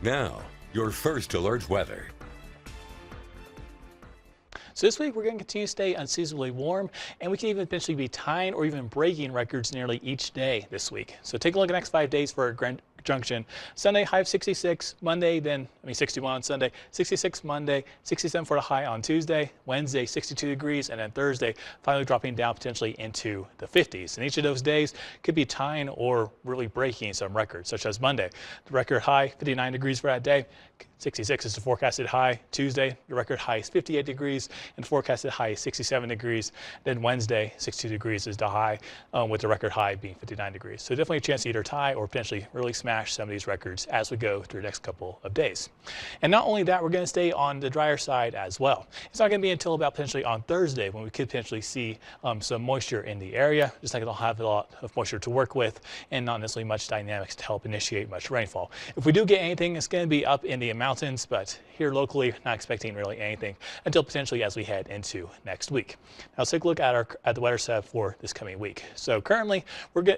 Now, your first alert weather. So this week we're going to continue to stay unseasonably warm, and we can even potentially be tying or even breaking records nearly each day this week. So take a look at the next 5 days for Grand Junction. Sunday, high of 66. Monday, 61 on Sunday. 66 Monday. 67 for the high on Tuesday. Wednesday, 62 degrees. And then Thursday, finally dropping down potentially into the 50s. And each of those days could be tying or really breaking some records, such as Monday. The record high, 59 degrees for that day. 66 is the forecasted high. Tuesday, the record high is 58 degrees, and the forecasted high is 67 degrees. Then Wednesday, 62 degrees is the high, with the record high being 59 degrees. So definitely a chance to either tie or potentially really smash some of these records as we go through the next couple of days. And not only that, we're going to stay on the drier side as well. It's not going to be until about potentially on Thursday when we could potentially see some moisture in the area, just like it'll have a lot of moisture to work with and not necessarily much dynamics to help initiate much rainfall. If we do get anything, it's going to be up in the mountains, but here locally, not expecting really anything until potentially as we head into next week. Now let's take a look at the weather setup for this coming week. So currently,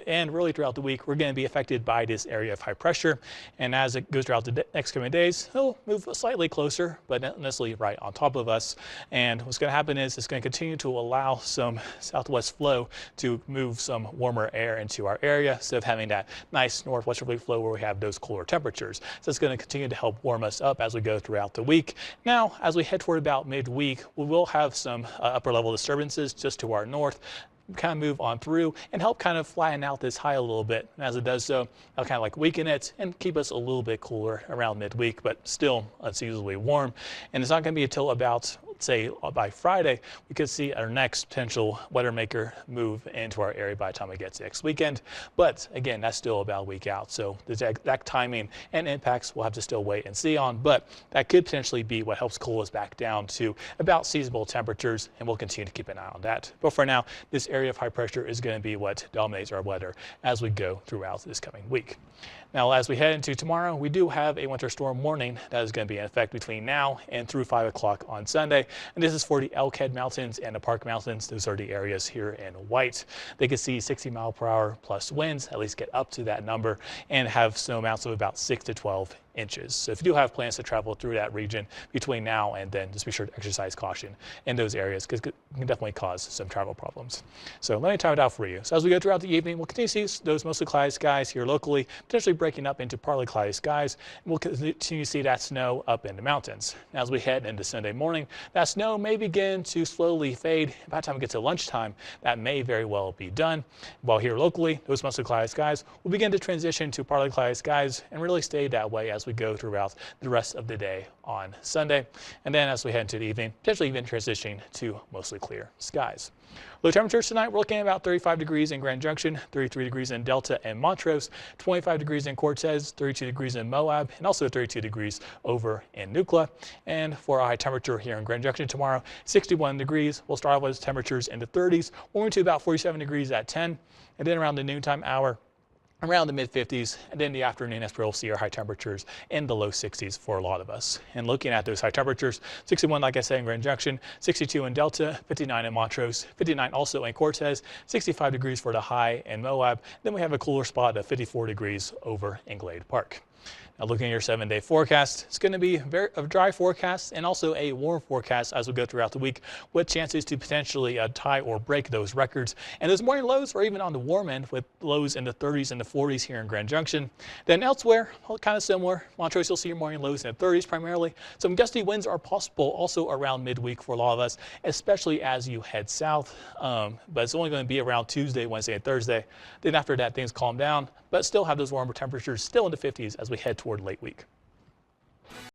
and really throughout the week, we're going to be affected by this area of high pressure, and as it goes throughout the next coming days, it'll move slightly closer, but not necessarily right on top of us. And what's going to happen is it's going to continue to allow some southwest flow to move some warmer air into our area instead of having that nice northwesterly flow where we have those cooler temperatures. So it's going to continue to help warm us up as we go throughout the week. Now, as we head toward about midweek, we will have some upper level disturbances just to our north, kind of move on through and help kind of flatten out this high a little bit. And as it does so, it'll kind of like weaken it and keep us a little bit cooler around midweek, but still unseasonably warm. And it's not going to be until about, say, by Friday, we could see our next potential weather maker move into our area by the time we get to next weekend. But again, that's still about a week out. So the exact timing and impacts we'll have to still wait and see on, but that could potentially be what helps cool us back down to about seasonable temperatures, and we'll continue to keep an eye on that. But for now, this area of high pressure is going to be what dominates our weather as we go throughout this coming week. Now, as we head into tomorrow, we do have a winter storm warning that is going to be in effect between now and through 5 o'clock on Sunday. And this is for the Elkhead Mountains and the Park Mountains. Those are the areas here in white. They could see 60-mile-per-hour plus winds, at least get up to that number, and have snow amounts of about 6 to 12 inches. So if you do have plans to travel through that region between now and then, just be sure to exercise caution in those areas because it can definitely cause some travel problems. So let me time it out for you. So as we go throughout the evening, we'll continue to see those mostly cloudy skies here locally, potentially breaking up into partly cloudy skies. And we'll continue to see that snow up in the mountains. Now, as we head into Sunday morning, that snow may begin to slowly fade. By the time we get to lunchtime, that may very well be done. While here locally, those mostly cloudy skies will begin to transition to partly cloudy skies and really stay that way as we go throughout the rest of the day on Sunday. And then as we head into the evening, potentially even transitioning to mostly clear skies. Low temperatures tonight, we're looking at about 35 degrees in Grand Junction, 33 degrees in Delta and Montrose, 25 degrees in Cortez, 32 degrees in Moab, and also 32 degrees over in Nucla. And for our high temperature here in Grand Junction tomorrow, 61 degrees. We'll start off with temperatures in the 30s, warming to about 47 degrees at 10, and then around the noontime hour, around the mid-50s, and then in the afternoon, that's where we'll see our high temperatures in the low 60s for a lot of us. And looking at those high temperatures, 61, like I said, in Grand Junction, 62 in Delta, 59 in Montrose, 59 also in Cortez, 65 degrees for the high in Moab. Then we have a cooler spot of 54 degrees over in Glade Park. Now looking at your 7-day forecast, it's going to be a dry forecast and also a warm forecast as we go throughout the week with chances to potentially tie or break those records. And those morning lows are even on the warm end with lows in the 30s and the 40s here in Grand Junction. Then elsewhere, kind of similar. Montrose, you'll see your morning lows in the 30s primarily. Some gusty winds are possible also around midweek for a lot of us, especially as you head south. But it's only going to be around Tuesday, Wednesday, and Thursday. Then after that, things calm down, but still have those warmer temperatures still in the 50s as we head toward late week.